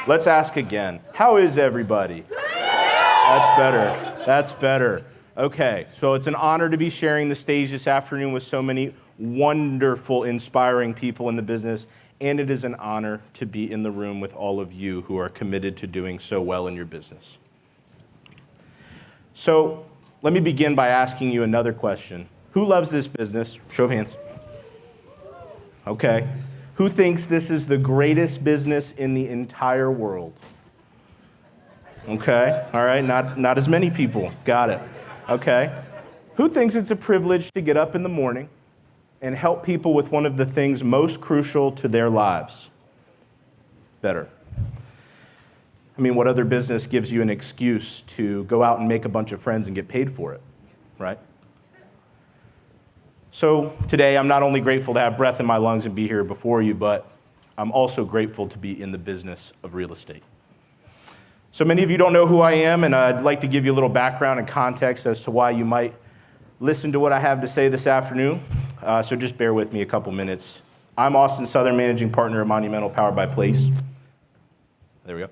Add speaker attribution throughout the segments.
Speaker 1: Let's ask again. How is everybody? That's better. That's better. Okay, so it's an honor to be sharing the stage this afternoon with so many wonderful, inspiring people in the business, and it is an honor to be in the room with all of you who are committed to doing so well in your business. So let me begin by asking you another question. Who loves this business? Show of hands. Okay. Who thinks this is the greatest business in the entire world? Okay. All right. Not as many people. Got it. Okay. Who thinks it's a privilege to get up in the morning and help people with one of the things most crucial to their lives? Better. I mean, what other business gives you an excuse to go out and make a bunch of friends and get paid for it, right? So today, I'm not only grateful to have breath in my lungs and be here before you, but I'm also grateful to be in the business of real estate. So many of you don't know who I am, and I'd like to give you a little background and context as to why you might listen to what I have to say this afternoon. So just bear with me a couple minutes. I'm Austin Southern, managing partner at Monumental, powered by Place. There we go.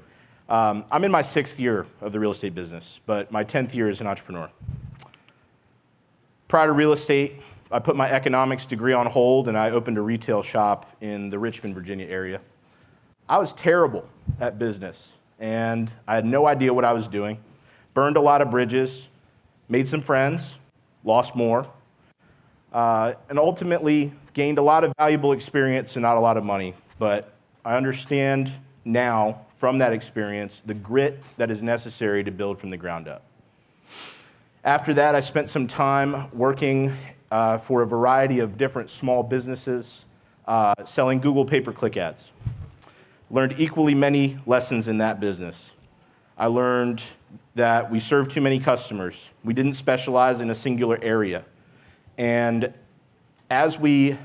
Speaker 1: I'm in my 6th year of the real estate business, but my 10th year as an entrepreneur. Prior to real estate, I put my economics degree on hold and I opened a retail shop in the Richmond, Virginia area. I was terrible at business and I had no idea what I was doing. Burned a lot of bridges, made some friends, lost more, and ultimately gained a lot of valuable experience and not a lot of money. But I understand now from that experience the grit that is necessary to build from the ground up. After that, I spent some time working for a variety of different small businesses, selling Google pay-per-click ads. Learned equally many lessons in that business. I learned that we served too many customers. We didn't specialize in a singular area. And as we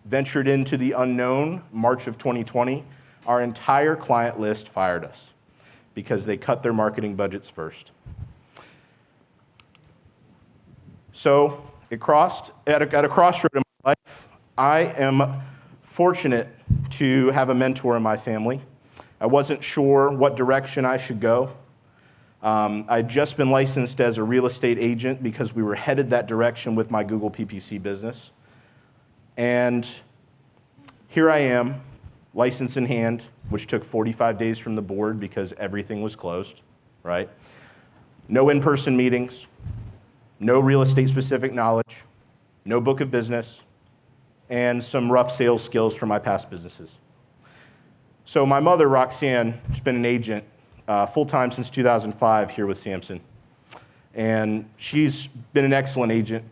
Speaker 1: ventured into the unknown, March of 2020, our entire client list fired us because they cut their marketing budgets first. So at a crossroad in my life, I am fortunate to have a mentor in my family. I wasn't sure what direction I should go. I'd just been licensed as a real estate agent because we were headed that direction with my Google PPC business. And here I am, license in hand, which took 45 days from the board because everything was closed, right? No in-person meetings. No real estate specific knowledge, no book of business, and some rough sales skills from my past businesses. So my mother, Roxanne, has been an agent full-time since 2005 here with Samson. And she's been an excellent agent,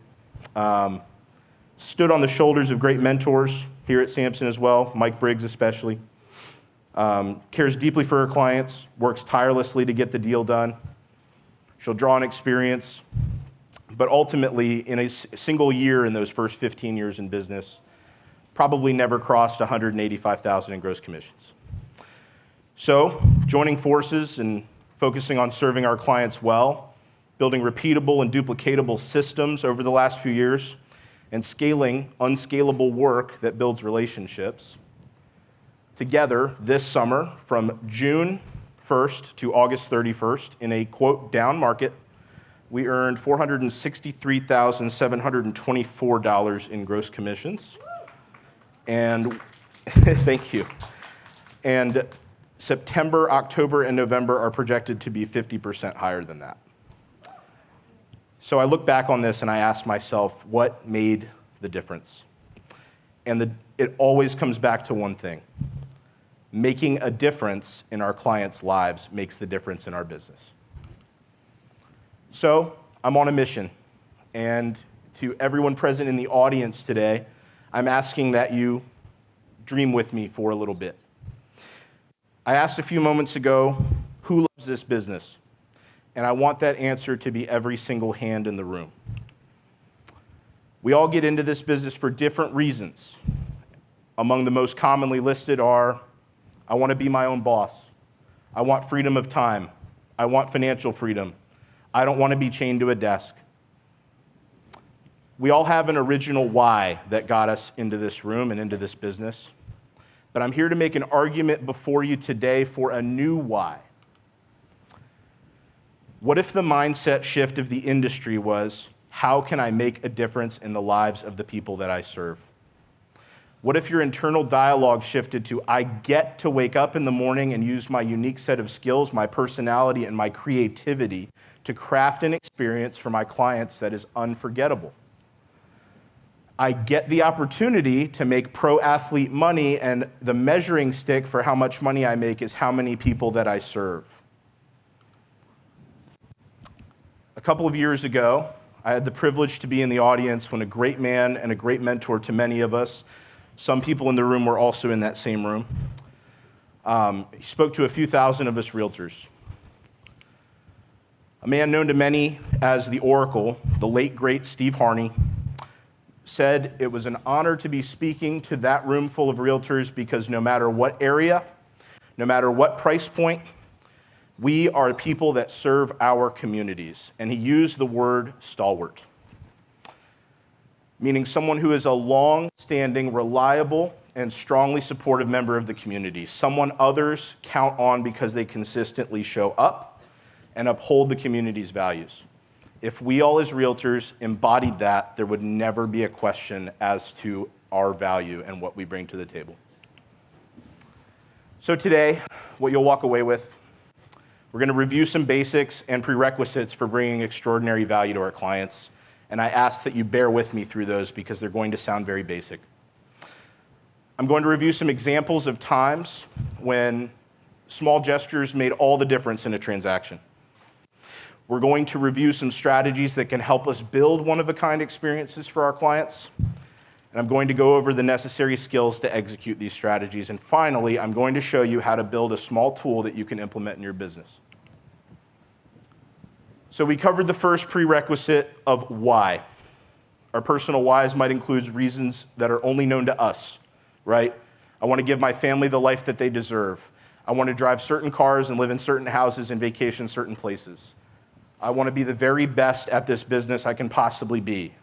Speaker 1: stood on the shoulders of great mentors here at Samson as well, Mike Briggs especially, cares deeply for her clients, works tirelessly to get the deal done. She'll draw on experience, but ultimately, in a single year in those first 15 years in business, probably never crossed $185,000 in gross commissions. So, joining forces and focusing on serving our clients well, building repeatable and duplicatable systems over the last few years, and scaling unscalable work that builds relationships. Together, this summer, from June 1st to August 31st, in a, quote, down market, we earned $463,724 in gross commissions. And thank you. And September, October, and November are projected to be 50% higher than that. So I look back on this and I ask myself, what made the difference? And it always comes back to one thing. Making a difference in our clients' lives makes the difference in our business. So I'm on a mission, and to everyone present in the audience today, I'm asking that you dream with me for a little bit. I asked a few moments ago, who loves this business? And I want that answer to be every single hand in the room. We all get into this business for different reasons. Among the most commonly listed are, I want to be my own boss. I want freedom of time. I want financial freedom. I don't want to be chained to a desk. We all have an original why that got us into this room and into this business. but I'm here to make an argument before you today for a new why. What if the mindset shift of the industry was, how can I make a difference in the lives of the people that I serve? What if your internal dialogue shifted to, I get to wake up in the morning and use my unique set of skills, my personality, and my creativity to craft an experience for my clients that is unforgettable? I get the opportunity to make pro athlete money, and the measuring stick for how much money I make is how many people that I serve. A couple of years ago, I had the privilege to be in the audience when a great man and a great mentor to many of us, some people in the room were also in that same room, he spoke to a few thousand of us realtors. A man known to many as the Oracle, the late, great Steve Harney, said it was an honor to be speaking to that room full of realtors because no matter what area, no matter what price point, we are people that serve our communities. And he used the word stalwart, meaning someone who is a long-standing, reliable, and strongly supportive member of the community, someone others count on because they consistently show up and uphold the community's values. If we all as realtors embodied that, there would never be a question as to our value and what we bring to the table. So today, what you'll walk away with, we're going to review some basics and prerequisites for bringing extraordinary value to our clients. And I ask that you bear with me through those because they're going to sound very basic. I'm going to review some examples of times when small gestures made all the difference in a transaction. We're going to review some strategies that can help us build one-of-a-kind experiences for our clients. And I'm going to go over the necessary skills to execute these strategies. And finally, I'm going to show you how to build a small tool that you can implement in your business. So we covered the first prerequisite of why. Our personal whys might include reasons that are only known to us, right? I want to give my family the life that they deserve. I want to drive certain cars and live in certain houses and vacation certain places. I want to be the very best at this business I can possibly be.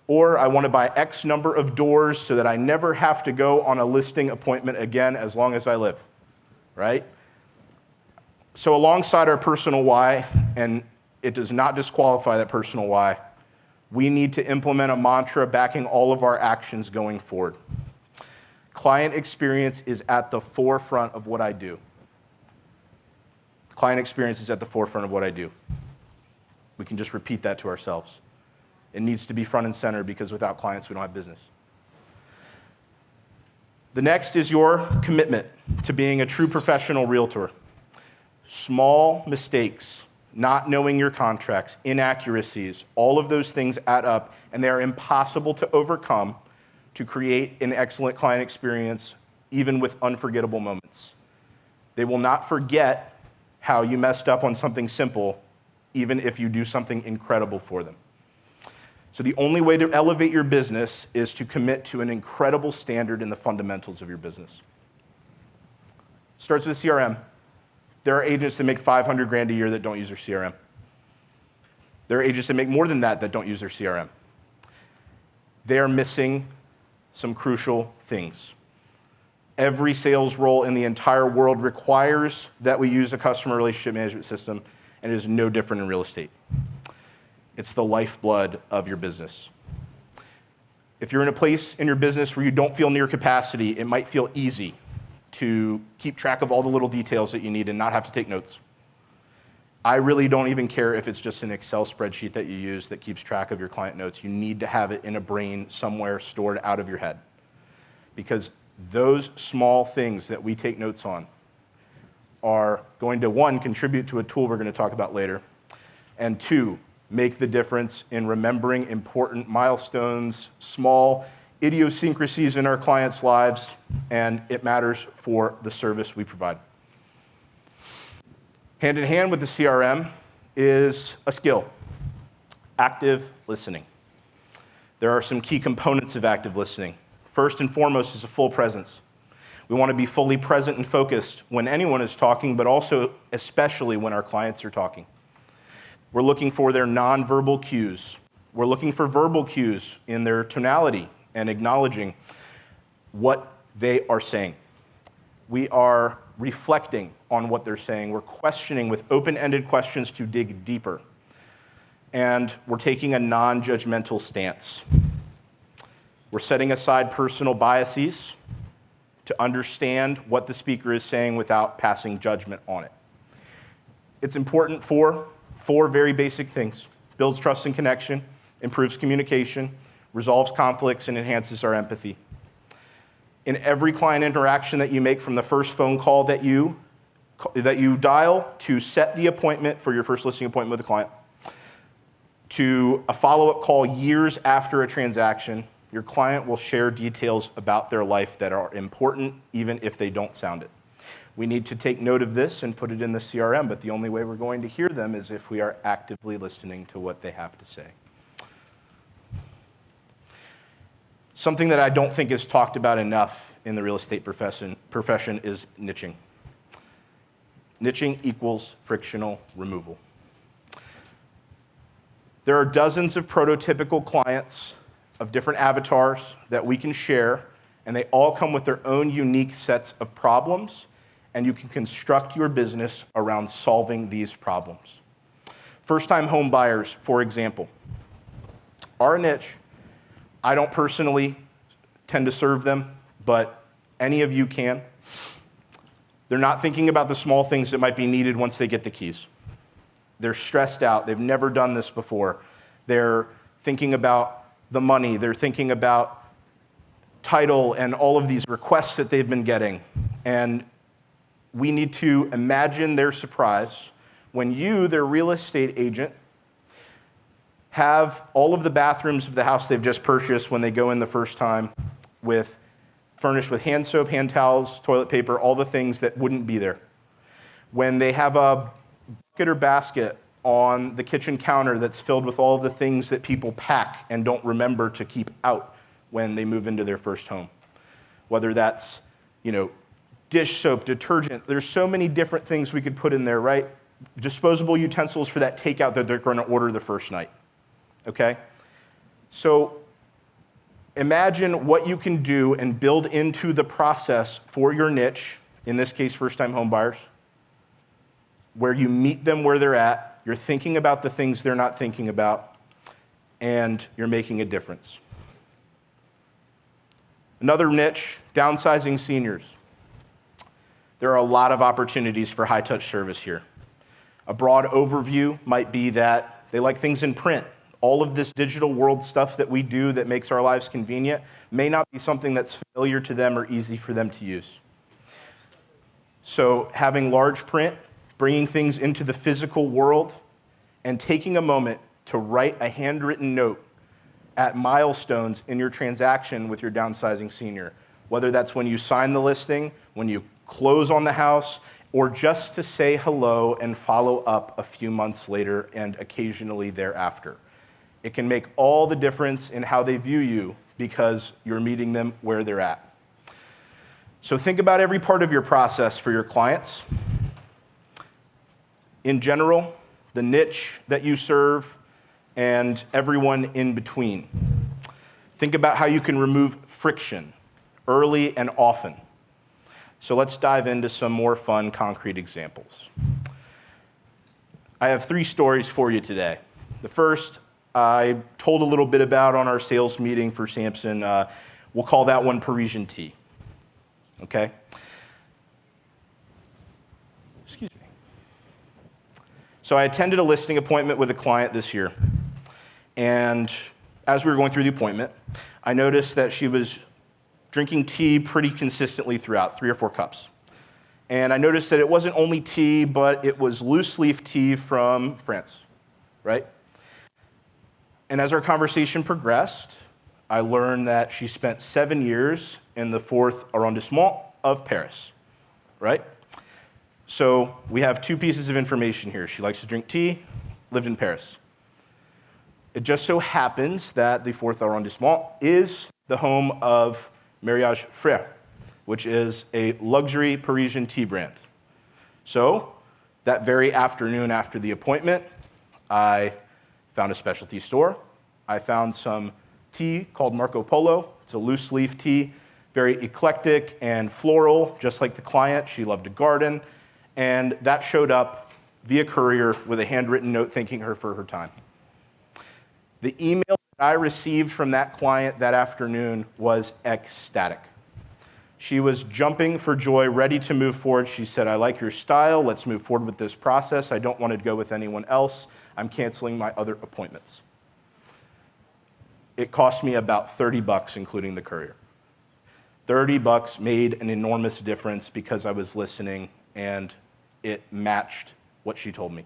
Speaker 1: Or I want to buy X number of doors so that I never have to go on a listing appointment again as long as I live, right? So alongside our personal why, and it does not disqualify that personal why, we need to implement a mantra backing all of our actions going forward. Client experience is at the forefront of what I do. Client experience is at the forefront of what I do. We can just repeat that to ourselves. It needs to be front and center because without clients, we don't have business. The next is your commitment to being a true professional realtor. Small mistakes, not knowing your contracts, inaccuracies, all of those things add up, and they are impossible to overcome to create an excellent client experience, even with unforgettable moments. They will not forget how you messed up on something simple, even if you do something incredible for them. So the only way to elevate your business is to commit to an incredible standard in the fundamentals of your business. Starts with CRM. There are agents that make 500 grand a year that don't use their CRM. There are agents that make more than that that don't use their CRM. They are missing some crucial things. Every sales role in the entire world requires that we use a customer relationship management system, and it is no different in real estate. It's the lifeblood of your business. If you're in a place in your business where you don't feel near capacity, it might feel easy to keep track of all the little details that you need and not have to take notes. I really don't even care if it's just an Excel spreadsheet that you use that keeps track of your client notes. You need to have it in a brain somewhere stored out of your head. Because those small things that we take notes on are going to, one, contribute to a tool we're going to talk about later, and two, make the difference in remembering important milestones, small idiosyncrasies in our clients' lives, and it matters for the service we provide. Hand in hand with the CRM is a skill, active listening. There are some key components of active listening. First and foremost is a full presence. We want to be fully present and focused when anyone is talking, but also especially when our clients are talking. We're looking for their nonverbal cues. We're looking for verbal cues in their tonality and acknowledging what they are saying. We are reflecting on what they're saying. We're questioning with open-ended questions to dig deeper. And we're taking a non-judgmental stance. We're setting aside personal biases to understand what the speaker is saying without passing judgment on it. It's important for four very basic things: builds trust and connection, improves communication, resolves conflicts, and enhances our empathy. In every client interaction that you make, from the first phone call that you dial to set the appointment for your first listing appointment with a client, to a follow-up call years after a transaction, your client will share details about their life that are important, even if they don't sound it. We need to take note of this and put it in the CRM, but the only way we're going to hear them is if we are actively listening to what they have to say. Something that I don't think is talked about enough in the real estate profession is niching. Niching equals frictional removal. There are dozens of prototypical clients of different avatars that we can share, and they all come with their own unique sets of problems, and you can construct your business around solving these problems. First-time home buyers, for example. Our niche, I don't personally tend to serve them, but any of you can. They're not thinking about the small things that might be needed once they get the keys. They're stressed out. They've never done this before. They're thinking about the money. They're thinking about title and all of these requests that they've been getting. And we need to imagine their surprise when you, their real estate agent, have all of the bathrooms of the house they've just purchased when they go in the first time furnished with hand soap, hand towels, toilet paper, all the things that wouldn't be there. When they have a bucket or basket on the kitchen counter that's filled with all the things that people pack and don't remember to keep out when they move into their first home. Whether that's, dish soap, detergent, there's so many different things we could put in there, right? Disposable utensils for that takeout that they're going to order the first night, okay? So imagine what you can do and build into the process for your niche, in this case, first-time home buyers, where you meet them where they're at, you're thinking about the things they're not thinking about, and you're making a difference. Another niche, downsizing seniors. There are a lot of opportunities for high-touch service here. A broad overview might be that they like things in print. All of this digital world stuff that we do that makes our lives convenient may not be something that's familiar to them or easy for them to use. So having large print, bringing things into the physical world, and taking a moment to write a handwritten note at milestones in your transaction with your downsizing senior, whether that's when you sign the listing, when you close on the house, or just to say hello and follow up a few months later and occasionally thereafter. It can make all the difference in how they view you because you're meeting them where they're at. So think about every part of your process for your clients. In general, the niche that you serve, and everyone in between. Think about how you can remove friction early and often. So let's dive into some more fun, concrete examples. I have 3 stories for you today. The first, I told a little bit about on our sales meeting for Samson. We'll call that one Parisian tea, okay? Excuse me. So I attended a listing appointment with a client this year, and as we were going through the appointment, I noticed that she was drinking tea pretty consistently throughout, 3 or 4 cups. And I noticed that it wasn't only tea, but it was loose leaf tea from France, right? And as our conversation progressed, I learned that she spent 7 years in the 4th arrondissement of Paris, right? So we have 2 pieces of information here. She likes to drink tea, lived in Paris. It just so happens that the 4th arrondissement is the home of Mariage Frère, which is a luxury Parisian tea brand. So that very afternoon after the appointment, I found a specialty store. I found some tea called Marco Polo. It's a loose leaf tea, very eclectic and floral, just like the client. She loved to garden, and that showed up via courier with a handwritten note thanking her for her time. The email that I received from that client that afternoon was ecstatic. She was jumping for joy, ready to move forward. She said, I like your style. Let's move forward with this process. I don't want to go with anyone else. I'm canceling my other appointments. It cost me about $30, including the courier. $30 made an enormous difference because I was listening and it matched what she told me.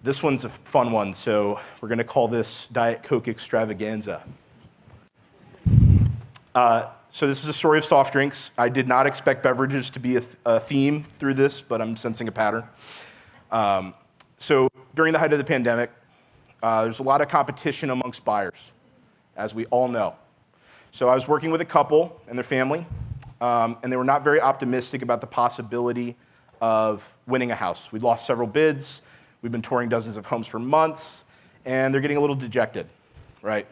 Speaker 1: This one's a fun one, so we're going to call this Diet Coke Extravaganza. So this is a story of soft drinks. I did not expect beverages to be a theme through this, but I'm sensing a pattern. So during the height of the pandemic, there's a lot of competition amongst buyers, as we all know. So I was working with a couple and their family, and they were not very optimistic about the possibility of winning a house. We'd lost several bids. We've been touring dozens of homes for months, and they're getting a little dejected, right?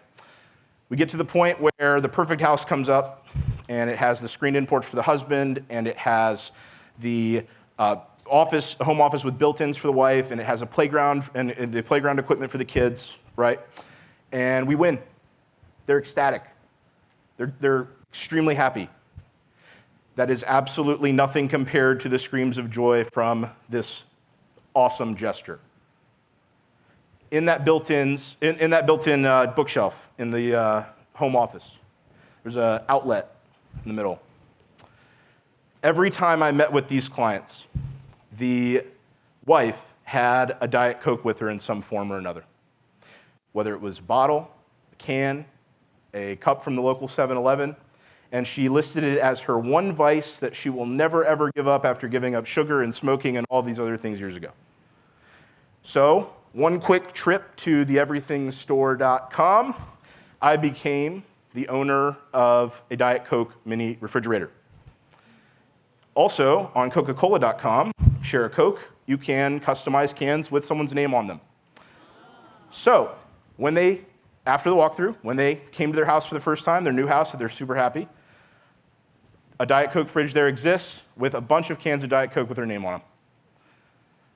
Speaker 1: We get to the point where the perfect house comes up, and it has the screened-in porch for the husband, and it has the home office with built-ins for the wife, and it has a playground and the playground equipment for the kids, right? And we win. They're ecstatic. They're extremely happy. That is absolutely nothing compared to the screams of joy from this awesome gesture. In that built-in bookshelf in the home office, there's an outlet in the middle. Every time I met with these clients, the wife had a Diet Coke with her in some form or another. Whether it was a bottle, a can, a cup from the local 7-Eleven, and she listed it as her one vice that she will never, ever give up after giving up sugar and smoking and all these other things years ago. So, one quick trip to theeverythingstore.com, I became the owner of a Diet Coke mini refrigerator. Also, on Coca-Cola.com, share a Coke, you can customize cans with someone's name on them. So, after the walkthrough, when they came to their house for the first time, their new house, they're super happy, a Diet Coke fridge there exists with a bunch of cans of Diet Coke with their name on them.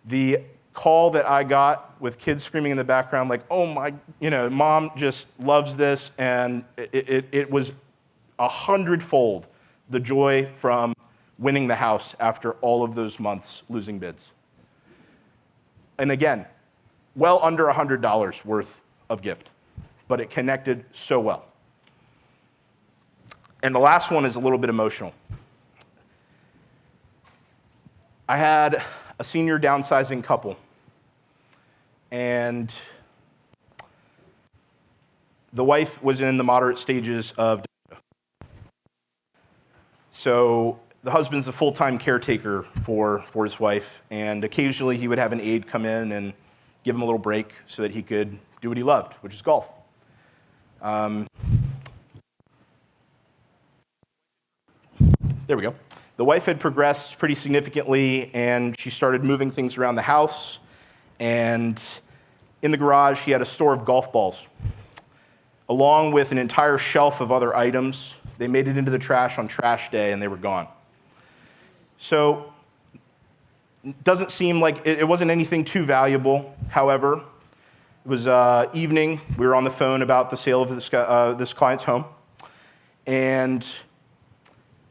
Speaker 1: The call that I got with kids screaming in the background like, oh my, mom just loves this, and it was 100-fold the joy from winning the house after all of those months losing bids. And again, well under $100 worth of gift, but it connected so well. And the last one is a little bit emotional. I had a senior downsizing couple, and the wife was in the moderate stages of dementia. So the husband's a full-time caretaker for his wife, and occasionally he would have an aide come in and give him a little break so that he could do what he loved, which is golf. There we go. The wife had progressed pretty significantly, and she started moving things around the house. And in the garage, he had a store of golf balls, along with an entire shelf of other items. They made it into the trash on trash day, and they were gone. So it doesn't seem like it wasn't anything too valuable. However, it was evening. We were on the phone about the sale of this client's home, and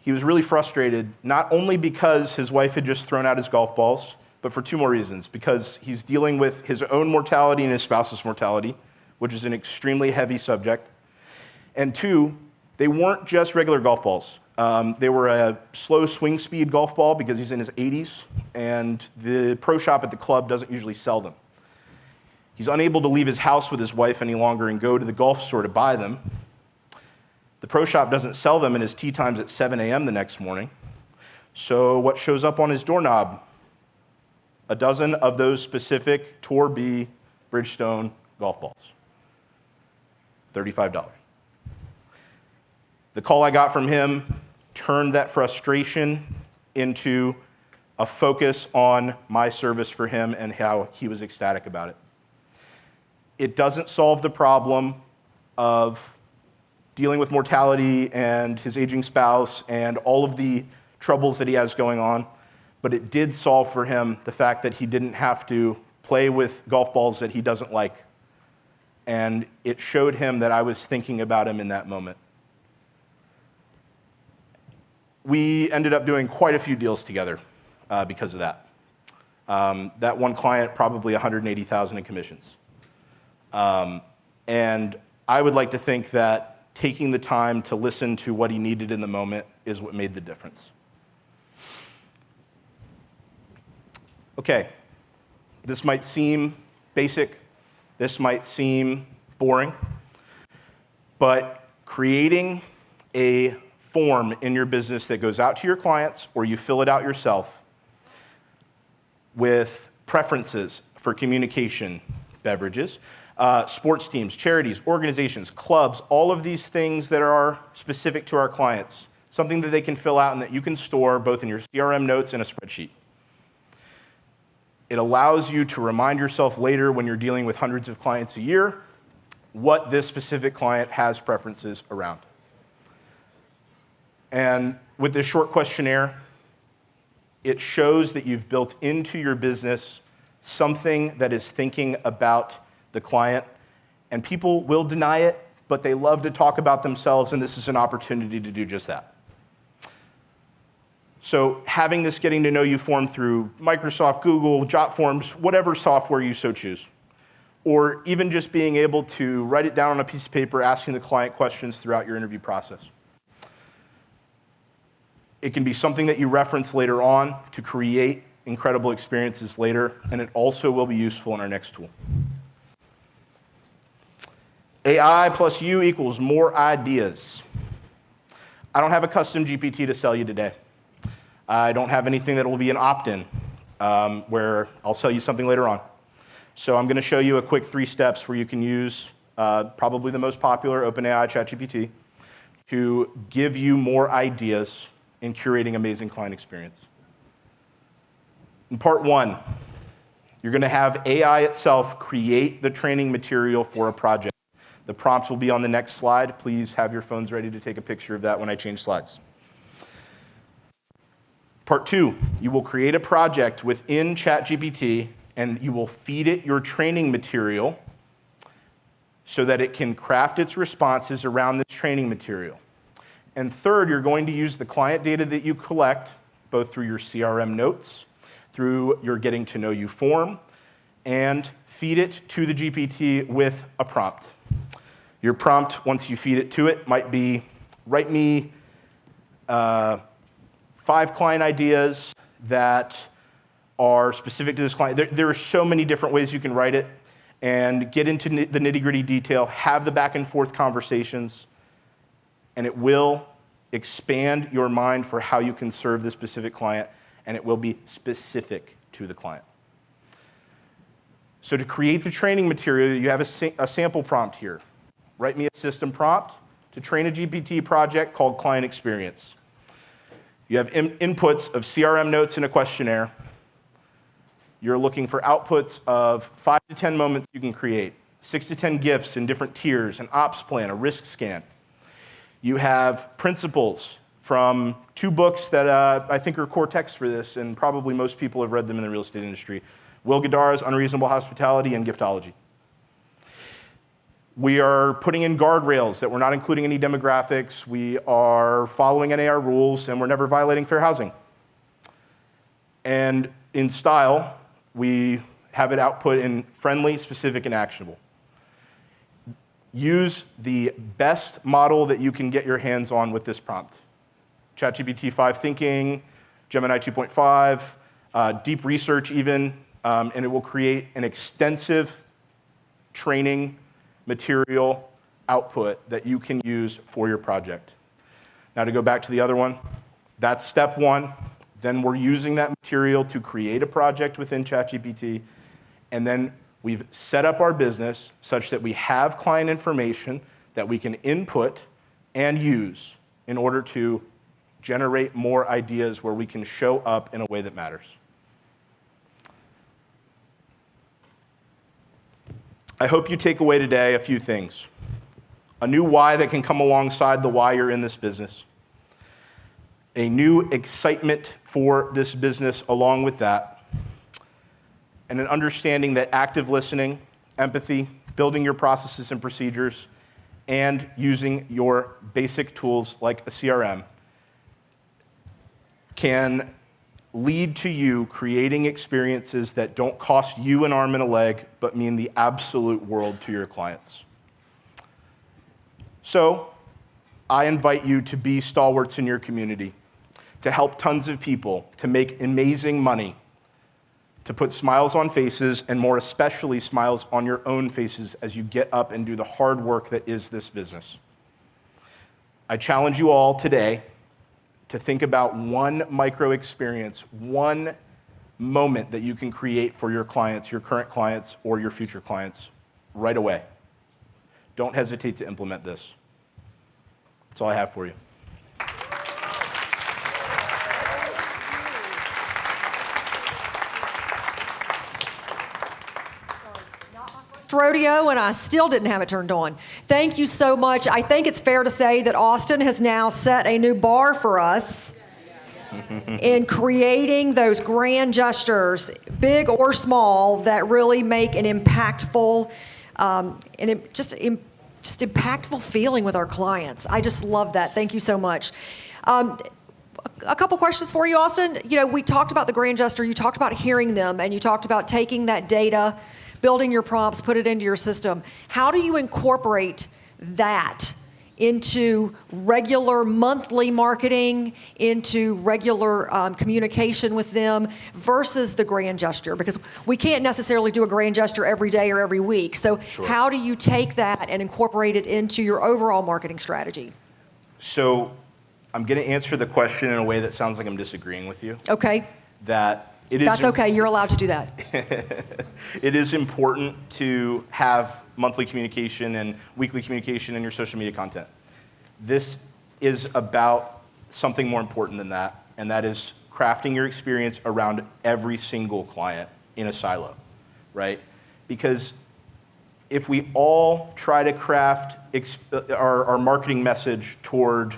Speaker 1: he was really frustrated, not only because his wife had just thrown out his golf balls, but for two more reasons. Because he's dealing with his own mortality and his spouse's mortality, which is an extremely heavy subject. And two, they weren't just regular golf balls. They were a slow swing speed golf ball because he's in his 80s, and the pro shop at the club doesn't usually sell them. He's unable to leave his house with his wife any longer and go to the golf store to buy them. The pro shop doesn't sell them, and his tee time's at 7 a.m. the next morning. So what shows up on his doorknob? A dozen of those specific Tour B Bridgestone golf balls. $35. The call I got from him turned that frustration into a focus on my service for him and how he was ecstatic about it. It doesn't solve the problem of dealing with mortality and his aging spouse and all of the troubles that he has going on, but it did solve for him the fact that he didn't have to play with golf balls that he doesn't like. And it showed him that I was thinking about him in that moment. We ended up doing quite a few deals together because of that. That one client, probably $180,000 in commissions. And I would like to think that taking the time to listen to what he needed in the moment is what made the difference. Okay, this might seem basic, this might seem boring, but creating a form in your business that goes out to your clients or you fill it out yourself with preferences for communication, beverages, sports teams, charities, organizations, clubs, all of these things that are specific to our clients, something that they can fill out and that you can store both in your CRM notes and a spreadsheet. It allows you to remind yourself later when you're dealing with hundreds of clients a year what this specific client has preferences around. And with this short questionnaire, it shows that you've built into your business something that is thinking about the client. And people will deny it, but they love to talk about themselves, and this is an opportunity to do just that. So having this getting to know you form through Microsoft, Google, Jotforms, whatever software you so choose, or even just being able to write it down on a piece of paper, asking the client questions throughout your interview process. It can be something that you reference later on to create incredible experiences later, and it also will be useful in our next tool. AI plus you equals more ideas. I don't have a custom GPT to sell you today. I don't have anything that will be an opt-in where I'll sell you something later on. So I'm going to show you a quick 3 steps where you can use probably the most popular OpenAI ChatGPT to give you more ideas in curating amazing client experience. In part 1, you're going to have AI itself create the training material for a project. The prompts will be on the next slide. Please have your phones ready to take a picture of that when I change slides. Part 2, you will create a project within ChatGPT and you will feed it your training material so that it can craft its responses around this training material. And third, you're going to use the client data that you collect, both through your CRM notes, through your getting to know you form, and feed it to the GPT with a prompt. Your prompt, once you feed it to it, might be, write me 5 client ideas that are specific to this client. There are so many different ways you can write it and get into the nitty-gritty detail, have the back and forth conversations, and it will expand your mind for how you can serve this specific client, and it will be specific to the client. So to create the training material, you have a sample prompt here. Write me a system prompt to train a GPT project called Client Experience. You have inputs of CRM notes and a questionnaire. You're looking for outputs of 5 to 10 moments you can create, 6 to 10 GIFs in different tiers, an ops plan, a risk scan. You have principles from 2 books that I think are core texts for this, and probably most people have read them in the real estate industry. Will Guidara's Unreasonable Hospitality and Giftology. We are putting in guardrails that we're not including any demographics. We are following NAR rules, and we're never violating fair housing. And in style, we have it output in friendly, specific, and actionable. Use the best model that you can get your hands on with this prompt. ChatGPT 5 Thinking, Gemini 2.5, deep research even, and it will create an extensive training material output that you can use for your project. Now to go back to the other one, that's step 1. Then we're using that material to create a project within ChatGPT, and then we've set up our business such that we have client information that we can input and use in order to generate more ideas where we can show up in a way that matters. I hope you take away today a few things. a new why that can come alongside the why you're in this business, a new excitement for this business along with that, and an understanding that active listening, empathy, building your processes and procedures, and using your basic tools like a CRM can lead to you creating experiences that don't cost you an arm and a leg, but mean the absolute world to your clients. So, I invite you to be stalwarts in your community, to help tons of people, to make amazing money, to put smiles on faces, and more especially smiles on your own faces as you get up and do the hard work that is this business. I challenge you all today to think about one micro experience, one moment that you can create for your clients, your current clients, or your future clients right away. Don't hesitate to implement this. That's all I have for you.
Speaker 2: Rodeo, and I still didn't have it turned on. Thank you so much. I think it's fair to say that Austin has now set a new bar for us in creating those grand gestures, big or small, that really make an impactful, just impactful feeling with our clients. I just love that. Thank you so much. A couple questions for you, Austin. You know, we talked about the grand gesture. You talked about hearing them, and you talked about taking that data, building your prompts, put it into your system. How do you incorporate that into regular monthly marketing, into regular communication with them versus the grand gesture? Because we can't necessarily do a grand gesture every day or every week. So
Speaker 1: Sure.
Speaker 2: How do you take that and incorporate it into your overall marketing strategy?
Speaker 1: So I'm going to answer the question in a way that sounds like I'm disagreeing with you.
Speaker 2: Okay. That's okay. You're allowed to do that.
Speaker 1: It is important to have monthly communication and weekly communication in your social media content. This is about something more important than that, and that is crafting your experience around every single client in a silo, right? Because if we all try to craft our marketing message toward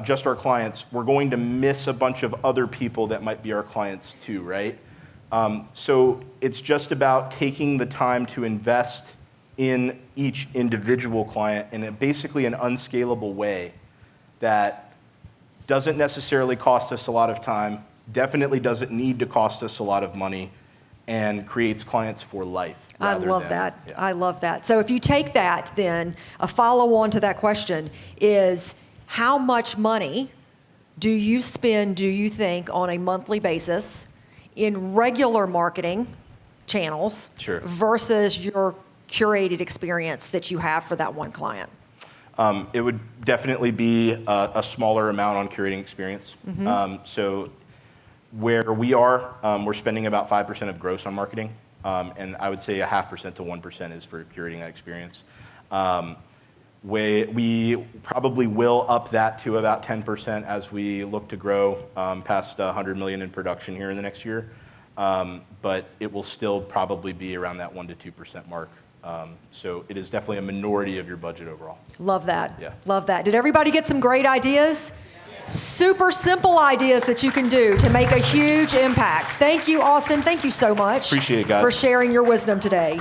Speaker 1: just our clients, we're going to miss a bunch of other people that might be our clients too, right? So it's just about taking the time to invest in each individual client in basically an unscalable way that doesn't necessarily cost us a lot of time, definitely doesn't need to cost us a lot of money, and creates clients for life.
Speaker 2: I love that.
Speaker 1: Yeah.
Speaker 2: I love that. So if you take that, then a follow-on to that question is, how much money do you spend, do you think, on a monthly basis in regular marketing channels
Speaker 1: Sure.
Speaker 2: versus your curated experience that you have for that one client?
Speaker 1: It would definitely be a smaller amount on curating experience.
Speaker 2: Mm-hmm.
Speaker 1: So where we are, we're spending about 5% of gross on marketing, and I would say 0.5% to 1% is for curating that experience. We probably will up that to about 10% as we look to grow past 100 million in production here in the next year. But it will still probably be around that 1% to 2% mark. So it is definitely a minority of your budget overall.
Speaker 2: Love that.
Speaker 1: Yeah.
Speaker 2: Love that. Did everybody get some great ideas? Super simple ideas that you can do to make a huge impact. Thank you, Austin. Thank you so much.
Speaker 1: Appreciate it, guys.
Speaker 2: For sharing your wisdom today.